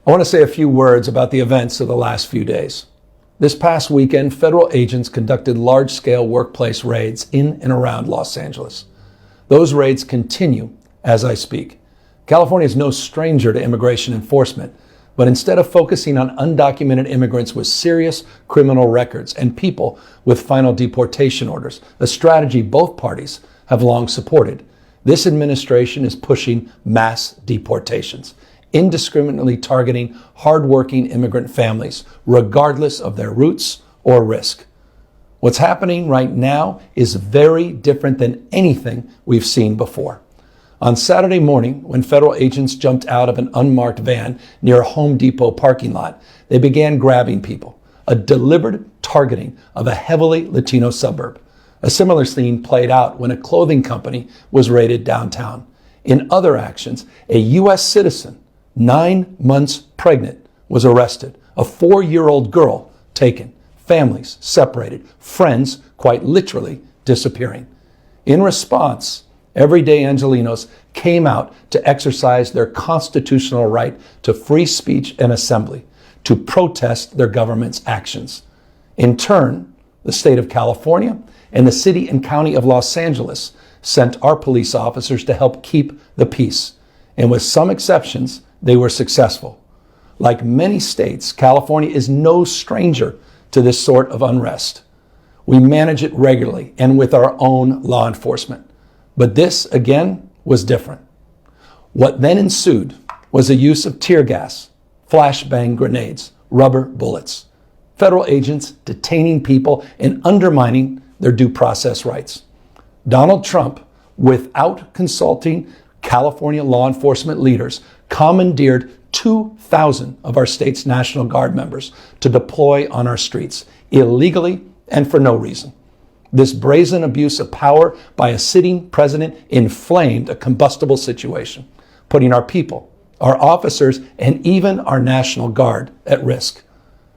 I want to say a few words about the events of the last few days. This past weekend, federal agents conducted large-scale workplace raids in and around Los Angeles. Those raids continue as I speak. California is no stranger to immigration enforcement, but instead of focusing on undocumented immigrants with serious criminal records and people with final deportation orders, a strategy both parties have long supported, this administration is pushing mass deportations, indiscriminately targeting hardworking immigrant families, regardless of their roots or risk. What's happening right now is very different than anything we've seen before. On Saturday morning, when federal agents jumped out of an unmarked van near a Home Depot parking lot, they began grabbing people, a deliberate targeting of a heavily Latino suburb. A similar scene played out when a clothing company was raided downtown. In other actions, a U.S. citizen, 9 months pregnant, was arrested. A 4-year-old girl taken. Families separated. Friends quite literally disappearing. In response, everyday Angelenos came out to exercise their constitutional right to free speech and assembly, to protest their government's actions. In turn, the state of California and the city and county of Los Angeles sent our police officers to help keep the peace. And with some exceptions, they were successful. Like many states, California is no stranger to this sort of unrest. We manage it regularly and with our own law enforcement. But this, again, was different. What then ensued was the use of tear gas, flashbang grenades, rubber bullets, federal agents detaining people and undermining their due process rights. Donald Trump, without consulting California law enforcement leaders, commandeered 2,000 of our state's National Guard members to deploy on our streets, illegally and for no reason. This brazen abuse of power by a sitting president inflamed a combustible situation, putting our people, our officers, and even our National Guard at risk.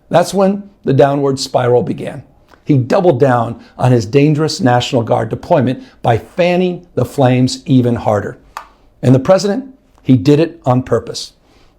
That's when the downward spiral began. He doubled down on his dangerous National Guard deployment by fanning the flames even harder. And the president, he did it on purpose.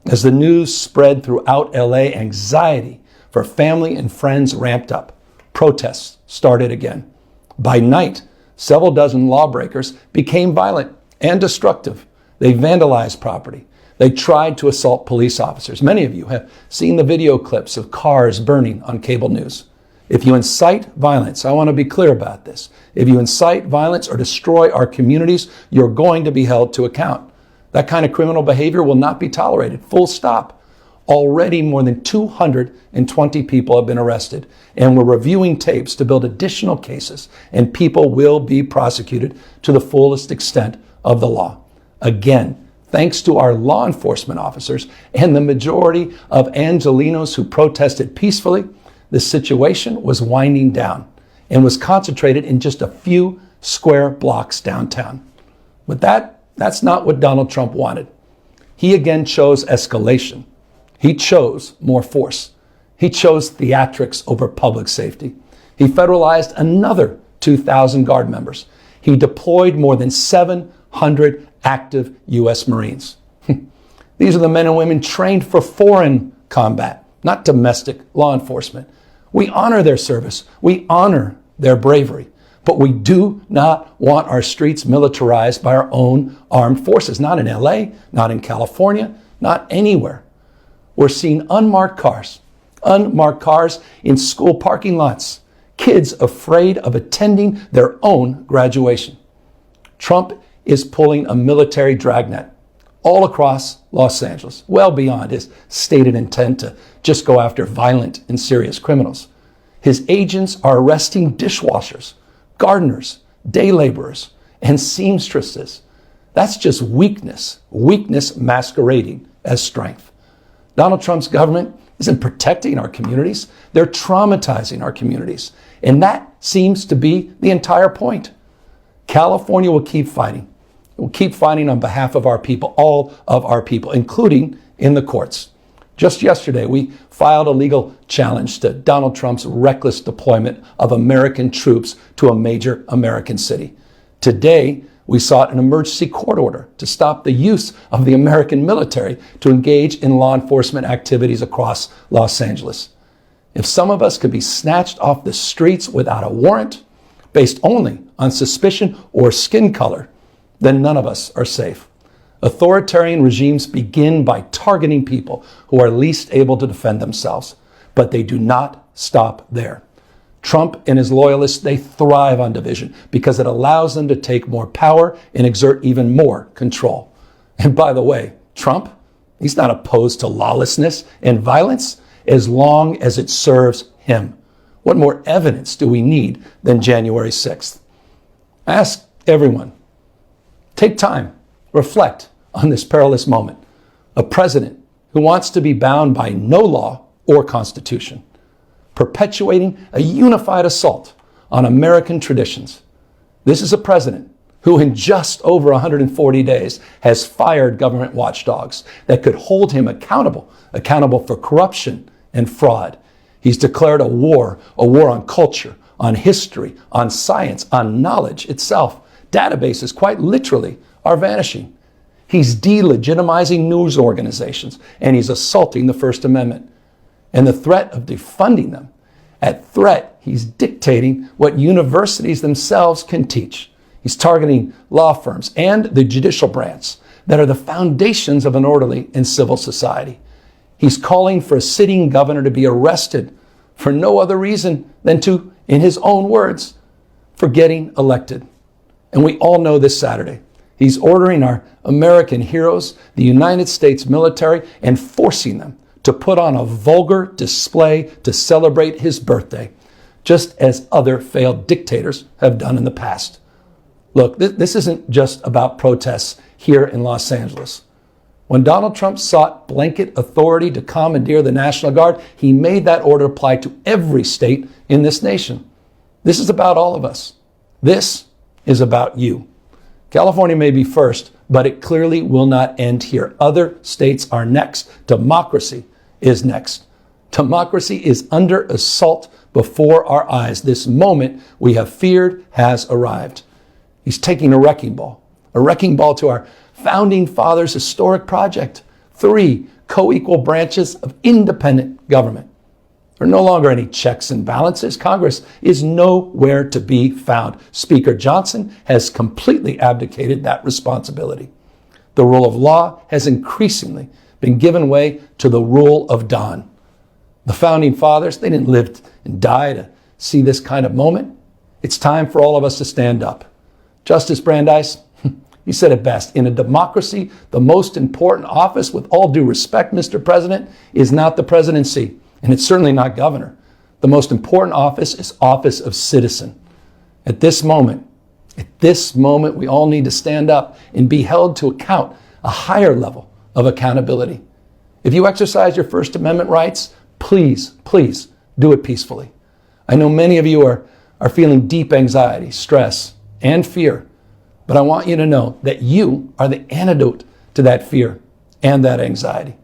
As the news spread throughout LA, anxiety for family and friends ramped up. Protests started again. By night, several dozen lawbreakers became violent and destructive. They vandalized property. They tried to assault police officers. Many of you have seen the video clips of cars burning on cable news. If you incite violence, I want to be clear about this. If you incite violence or destroy our communities, you're going to be held to account. That kind of criminal behavior will not be tolerated. Full stop. Already more than 220 people have been arrested, and we're reviewing tapes to build additional cases, and people will be prosecuted to the fullest extent of the law. Again, thanks to our law enforcement officers and the majority of Angelenos who protested peacefully, the situation was winding down and was concentrated in just a few square blocks downtown. But that's not what Donald Trump wanted. He again chose escalation. He chose more force. He chose theatrics over public safety. He federalized another 2,000 Guard members. He deployed more than 700 active U.S. Marines. These are the men and women trained for foreign combat, not domestic law enforcement. We honor their service. We honor their bravery. But we do not want our streets militarized by our own armed forces. Not in LA, not in California, not anywhere. We're seeing unmarked cars in school parking lots, kids afraid of attending their own graduation. Trump is pulling a military dragnet all across Los Angeles, well beyond his stated intent to just go after violent and serious criminals. His agents are arresting dishwashers, gardeners, day laborers, and seamstresses. That's just weakness masquerading as strength. Donald Trump's government isn't protecting our communities. They're traumatizing our communities. And that seems to be the entire point. California will keep fighting. We'll keep fighting on behalf of our people, all of our people, including in the courts. Just yesterday, we filed a legal challenge to Donald Trump's reckless deployment of American troops to a major American city. Today, We sought an emergency court order to stop the use of the American military to engage in law enforcement activities across Los Angeles. If some of us could be snatched off the streets without a warrant, based only on suspicion or skin color, then none of us are safe. Authoritarian regimes begin by targeting people who are least able to defend themselves, but they do not stop there. Trump and his loyalists, they thrive on division because it allows them to take more power and exert even more control. And by the way, Trump, he's not opposed to lawlessness and violence as long as it serves him. What more evidence do we need than January 6th? Ask everyone. Take time, reflect on this perilous moment. A president who wants to be bound by no law or constitution, perpetuating a unified assault on American traditions. This is a president who in just over 140 days has fired government watchdogs that could hold him accountable for corruption and fraud. He's declared a war on culture, on history, on science, on knowledge itself. Databases, quite literally, are vanishing. He's delegitimizing news organizations, and he's assaulting the First Amendment. And the threat of defunding them, at threat, he's dictating what universities themselves can teach. He's targeting law firms and the judicial branch that are the foundations of an orderly and civil society. He's calling for a sitting governor to be arrested for no other reason than to, in his own words, for getting elected. And we all know this Saturday, he's ordering our American heroes, the United States military, and forcing them to put on a vulgar display to celebrate his birthday, just as other failed dictators have done in the past. Look, this isn't just about protests here in Los Angeles. When Donald Trump sought blanket authority to commandeer the National Guard, he made that order apply to every state in this nation. This is about all of us. This is about you. California may be first, but it clearly will not end here. Other states are next. Democracy is next. Democracy is under assault before our eyes. This moment we have feared has arrived. He's taking a wrecking ball to our founding fathers' historic project. 3 co-equal branches of independent government. There are no longer any checks and balances. Congress is nowhere to be found. Speaker Johnson has completely abdicated that responsibility. The rule of law has increasingly been given way to the rule of Don. The founding fathers, they didn't live and die to see this kind of moment. It's time for all of us to stand up. Justice Brandeis, he said it best. In a democracy, the most important office, with all due respect, Mr. President, is not the presidency, and it's certainly not governor. The most important office is office of citizen. At this moment, we all need to stand up and be held to account, a higher level of accountability. If you exercise your First Amendment rights, please do it peacefully. I know many of you are feeling deep anxiety, stress, and fear, but I want you to know that you are the antidote to that fear and that anxiety.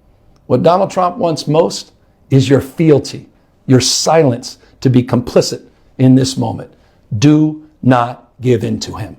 What Donald Trump wants most is your fealty, your silence to be complicit in this moment. Do not give in to him.